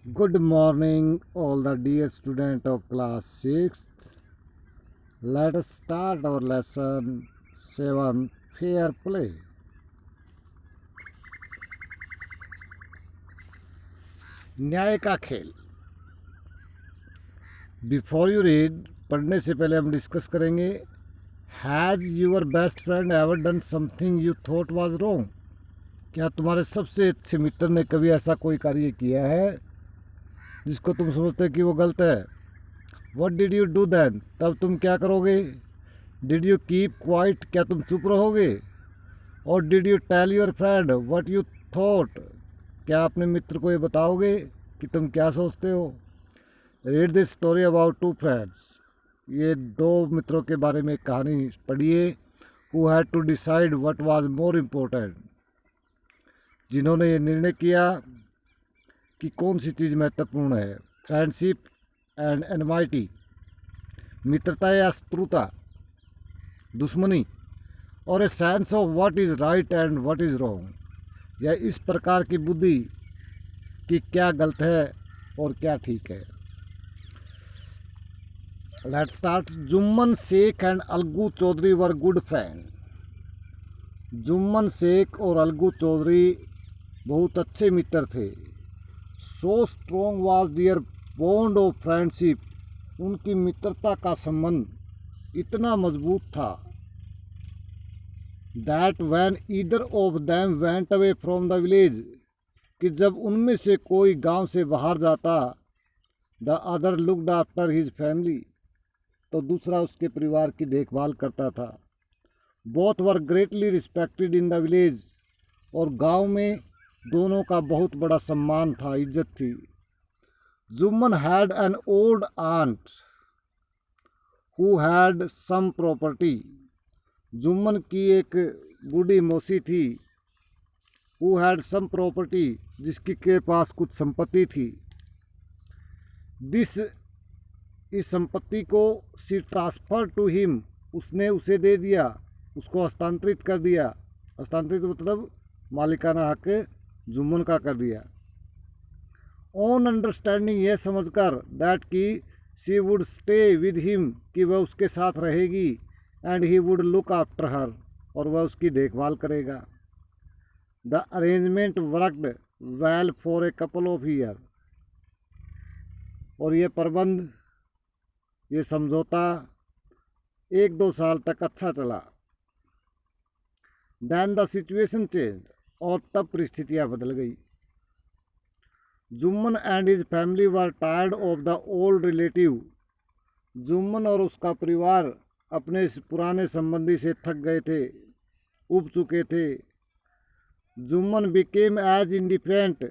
Good morning, all the dear student of class 6th. Let us start our lesson 7 Fair Play. न्याय का खेल. Before you read, पढ़ने से पहले हम डिस्कस करेंगे. Has your best friend ever done something you thought was wrong? क्या तुम्हारे सबसे अच्छे मित्र ने कभी ऐसा कोई कार्य किया है जिसको तुम समझते कि वो गलत है? What did you do then? तब तुम क्या करोगे? Did you keep quiet? क्या तुम चुप रहोगे? और did you tell your friend what you thought? क्या अपने मित्र को ये बताओगे कि तुम क्या सोचते हो? Read this story about two friends. ये दो मित्रों के बारे में कहानी पढ़िए. Who had to decide what was more important. जिन्होंने ये निर्णय किया कि कौन सी चीज़ महत्वपूर्ण है. Friendship and enmity. मित्रता या शत्रुता, दुश्मनी. और a sense of what is right and what is wrong. या इस प्रकार की बुद्धि कि क्या गलत है और क्या ठीक है. Let's start. Jumman Shaikh and Algu Chaudhary were good friend. Jumman Shaikh और अलगू चौधरी बहुत अच्छे मित्र थे. So strong was their bond of friendship. उनकी मित्रता का संबंध इतना मजबूत था that when either of them went away from the village, कि जब उनमें से कोई गांव से बाहर जाता, the other looked after his family, तो दूसरा उसके परिवार की देखभाल करता था. Both were greatly respected in the village. और गांव में दोनों का बहुत बड़ा सम्मान था, इज्जत थी. Jumman had an old aunt who had sum property. Jumman की एक बूढ़ी मौसी थी. हु हैड सम प्रॉपर्टी, जिसकी के पास कुछ संपत्ति थी. इस संपत्ति को सी ट्रांसफर टू हिम, उसने उसे दे दिया, उसको हस्तांतरित कर दिया. हस्तांतरित मतलब मालिकाना हक जुम्मन का कर दिया. ऑन अंडरस्टैंडिंग, यह समझकर दैट कि she would stay with him, कि वह उसके साथ रहेगी. And he would look after her, और वह उसकी देखभाल करेगा. The arrangement worked well for a couple of year. और ये प्रबंध, ये समझौता 1-2 साल तक अच्छा चला. देन द सिचुएशन चेंज, और तब परिस्थितियाँ बदल गई. Jumman and his family were tired of the old relative. Jumman और उसका परिवार अपने इस पुराने संबंधी से थक गए थे, उब चुके थे. Jumman became as indifferent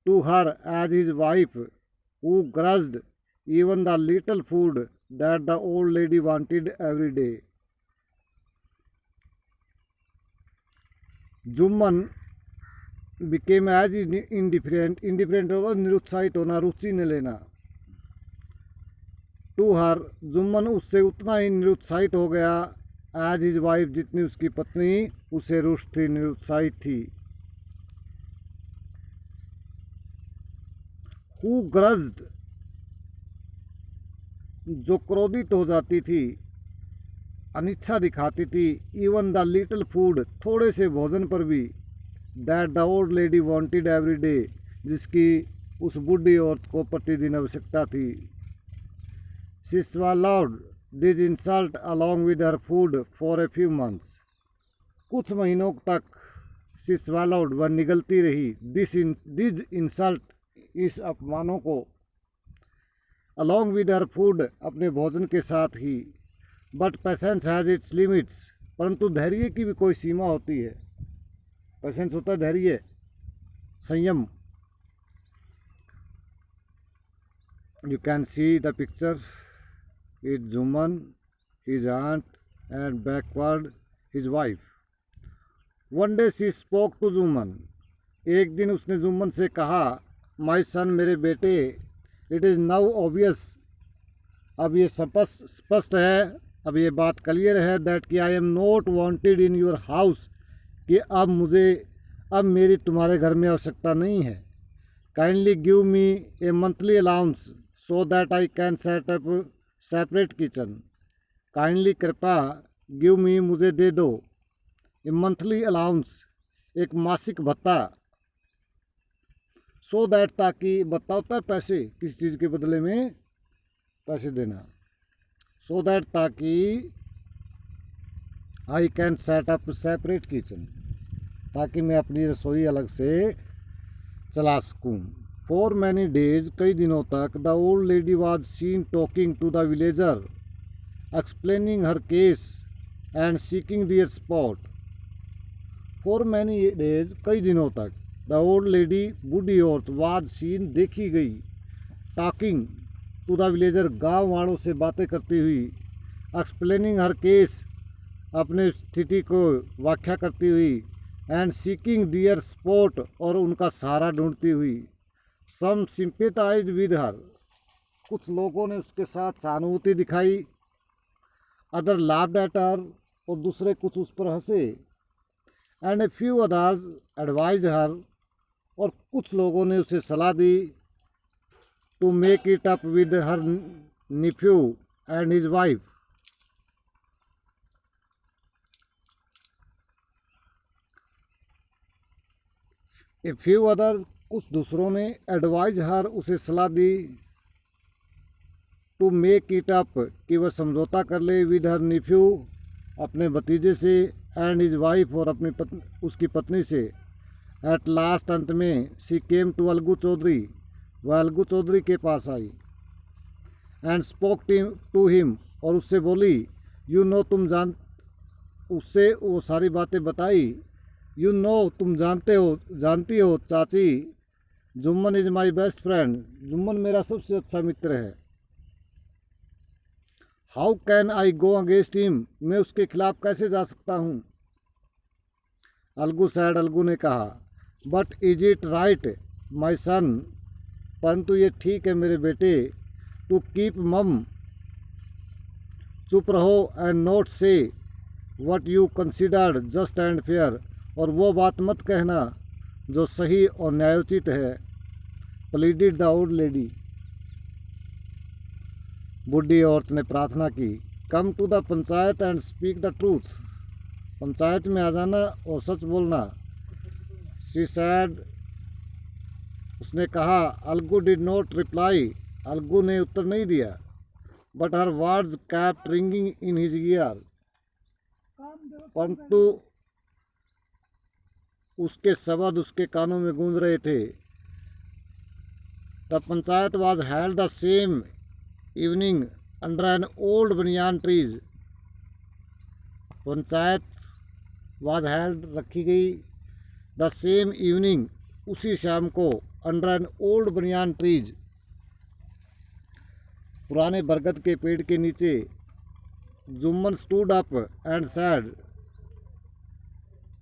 to her as his wife, who grudged even the little food that the old lady wanted every day. Jumman became as indifferent. indifferent होगा निरुत्साहित होना, रुचि न लेना. to her, जुम्मन उससे उतना ही निरुत्साहित हो गया as his wife, जितनी उसकी पत्नी उसे रुष्ट थी, निरुत्साहित थी. who grudged, जो क्रोधित हो जाती थी, अनिच्छा दिखाती थी. इवन द लिटिल फूड, थोड़े से भोजन पर भी. That the old lady wanted every day, जिसकी उस बूढ़ी औरत को प्रतिदिन आवश्यकता थी. She swallowed this insult along with her food for a few months. कुछ महीनों तक शी swallowed, वह निगलती रही. दिस इंसल्ट, इस अपमानों को. अलॉन्ग विद हर फूड, अपने भोजन के साथ ही. But patience has its limits, परंतु धैर्य की भी कोई सीमा होती है. पेशेंस होता है धैर्य, संयम. You can see the picture. Is Jumman, his aunt and backward his wife. One day she spoke to Jumman. एक दिन उसने जुम्मन से कहा, माई सन, मेरे बेटे, इट इज़ नाउ ऑब्वियस, अब ये स्पष्ट है, अब ये बात क्लियर है दैट कि I am not wanted in your house, कि अब मेरी तुम्हारे घर में आवश्यकता नहीं है. Kindly give me A monthly allowance so that I can set up separate kitchen. Kindly कृपा गिव मी मुझे दे दो, ए मंथली अलाउंस एक मासिक भत्ता, सो दैट ताकि, भत्ता होता है पैसे, किसी चीज़ के बदले में पैसे देना, सो दैट ताकि I can set up separate kitchen, ताकि मैं अपनी रसोई अलग से चला सकूं। फॉर मैनी डेज कई दिनों तक the old lady was seen talking to the villager explaining her case and seeking their support. For many days कई दिनों तक द ओल्ड लेडी बूढ़ी औरत वाज सीन देखी गई, टॉकिंग टू द विलेजर गाँव वालों से बातें करती हुई, एक्सप्लेनिंग हर केस अपने स्थिति को व्याख्या करती हुई, एंड सीकिंग दियर सपोर्ट और उनका सहारा ढूंढती हुई। सम सिंपेथाइज विद हर, कुछ लोगों ने उसके साथ सहानुभूति दिखाई, अदर लाफ्ड एट हर, और दूसरे कुछ उस पर हंसे, and a few others advise her, और कुछ लोगों ने उसे सलाह दी, to make it up with her nephew and his wife. A few other, कुछ दूसरों ने, एडवाइज हर, उसे सलाह दी, टू मेक इट अप, कि वह समझौता कर ले, विद हर निफ्यू, अपने भतीजे से, एंड हिज वाइफ, और अपनी उसकी पत्नी से। एट लास्ट, अंत में, सी केम टू अलगू चौधरी, वह अलगू चौधरी के पास आई, एंड स्पोक टू हिम, और उससे बोली, यू नो, तुम जान, उससे वो सारी बातें बताई, यू नो, तुम जानती हो चाची, Jumman is my best friend, Jumman मेरा सबसे अच्छा मित्र है। How can I go against him, मैं उसके खिलाफ कैसे जा सकता हूँ। अलगू सैड, अलगू ने कहा, बट इज इट राइट माई सन, परंतु ये ठीक है मेरे बेटे, टू कीप मम, चुप रहो, एंड नोट से what you considered just and fair, और वो बात मत कहना जो सही और न्यायोचित है। प्लीडिड द ओल्ड लेडी, बूढ़ी औरत ने प्रार्थना की। Come to the panchayat and speak the truth, panchayat में आ जाना और सच बोलना। शी सैड, उसने कहा। Algu did not reply, Algu ने उत्तर नहीं दिया, but her words kept ringing in his year, परंतु उसके शब्द उसके कानों में गूंज रहे थे। The panchayat was held the same evening under an old बनियान ट्रीज, पंचायत वाज हेल्ड, रखी गई, द सेम इवनिंग, उसी शाम को, अंडर एन ओल्ड बनियान ट्रीज, पुराने बरगद के पेड़ के नीचे। Jumman stood up and sad,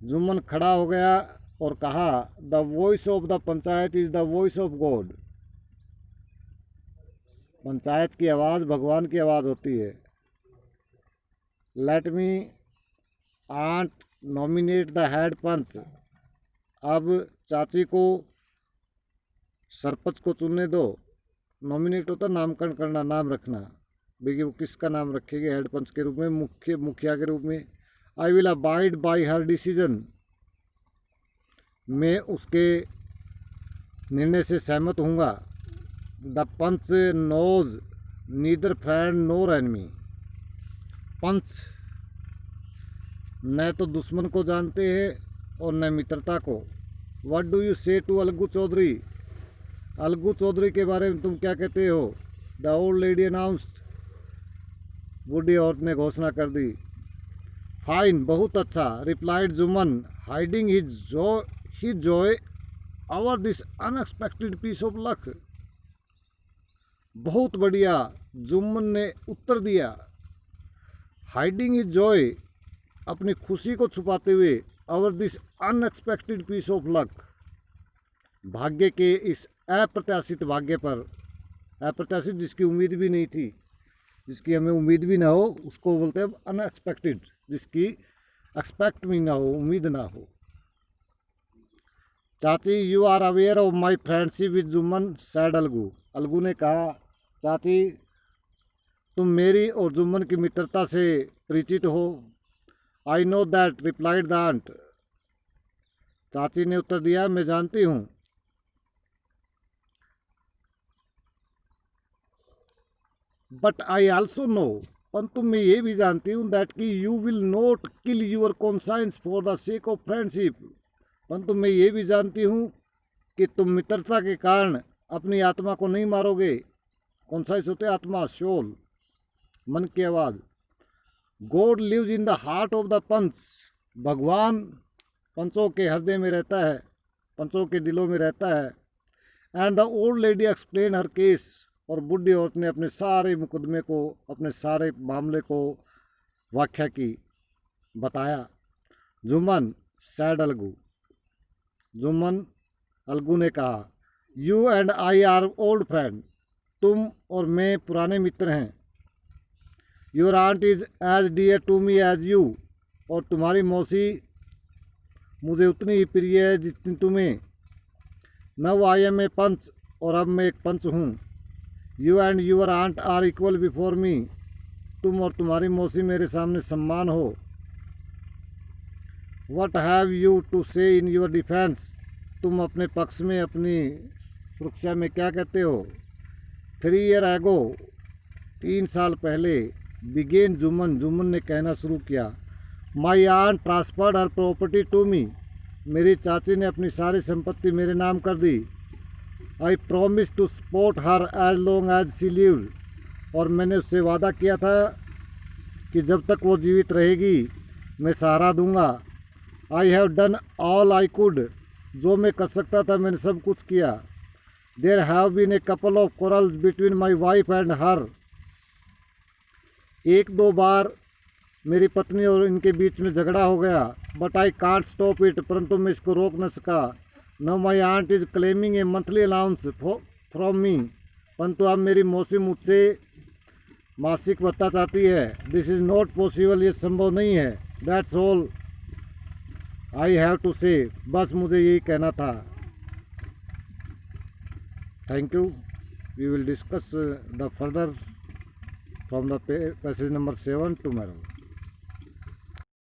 Jumman खड़ा हो गया और कहा, the voice of the panchayat is the voice of God, panchayat की आवाज़ भगवान की आवाज़ होती है। Let me aunt nominate the head panch, अब चाची को सरपंच को चुनने दो। नॉमिनेट होता नामकरण करना, नाम रखना, देखिए वो किसका नाम रखेगी हेड पंच के रूप में, मुखिया के रूप में। I will abide by her decision, मैं उसके निर्णय से सहमत हूँगा। The panch knows neither friend nor enemy, panch न तो दुश्मन को जानते हैं और न मित्रता को। व्हाट डू यू से टू अलगू चौधरी, अलगू चौधरी के बारे में तुम क्या कहते हो। द ओल्ड लेडी अनाउंस्ड, बूढ़ी औरत ने घोषणा कर दी। फाइन, बहुत अच्छा, replied Jumman, hiding his joy over this unexpected piece of luck. बहुत बढ़िया, जुम्मन ने उत्तर दिया। हाइडिंग हिज जॉय, अपनी खुशी को छुपाते हुए, over this unexpected piece of luck, भाग्य के इस अप्रत्याशित भाग्य पर, अप्रत्याशित जिसकी उम्मीद भी नहीं थी, जिसकी हमें उम्मीद भी ना हो उसको बोलते हैं अनएक्सपेक्टेड, जिसकी एक्सपेक्ट भी ना हो, उम्मीद ना हो। Chachi you are aware of my friendship with Jumman, said Algu. Algu ने कहा, चाची तुम मेरी और जुम्मन की मित्रता से परिचित हो। I know that, replied the aunt. चाची ने उत्तर दिया, मैं जानती हूँ। बट आई ऑल्सो नो, परंतु मैं ये भी जानती हूँ दैट कि you will not kill your conscience for the sake of friendship. परंतु मैं ये भी जानती हूँ कि तुम मित्रता के कारण अपनी आत्मा को नहीं मारोगे। कॉन्साइंस होते आत्मा, सोल, मन की आवाज़। God lives in the heart of the panch. भगवान पंचों के हृदय में रहता है, पंचों के दिलों में रहता है। And the old lady explain her case. और बूढ़ी औरत ने अपने सारे मुकदमे को, अपने सारे मामले को व्याख्या की, बताया। जुम्मन, सैड अलगू। जुम्मन, अलगू ने कहा, you and I are old friend. तुम और मैं पुराने मित्र हैं। Your aunt is as dear to me as you. और तुम्हारी मौसी मुझे उतनी ही प्रिय है जितनी तुम्हें। नव आई एम ए पंच। और अब मैं एक पंच हूँ। You and your aunt are equal before me. तुम और तुम्हारी मौसी मेरे सामने सम्मान हो। वट हैव यू टू से इन योर डिफेंस। तुम अपने पक्ष में, अपनी सुरक्षा में क्या कहते हो। 3 ईयर एगो, 3 साल पहले, बिगेन जुम्मन, जुम्मन ने कहना शुरू किया, my aunt transferred her property to me. मेरी चाची ने अपनी सारी संपत्ति मेरे नाम कर दी। I promise to support her as long as she lived. और मैंने उससे वादा किया था कि जब तक वो जीवित रहेगी मैं सहारा दूंगा। I have done all I could. जो मैं कर सकता था मैंने सब कुछ किया। There have been a couple of quarrels between my wife and her. 1-2 बार मेरी पत्नी और इनके बीच में झगड़ा हो गया। But I can't stop it. परंतु मैं इसको रोक न सका। No my aunt is claiming a monthly allowance from me. परंतु अब मेरी मौसी मुझसे मासिक भत्ता चाहती है। This is not possible. ये संभव नहीं है। That's all I have to say. बस मुझे यही कहना था। Thank you. We will discuss the further from the passage number 7 tomorrow.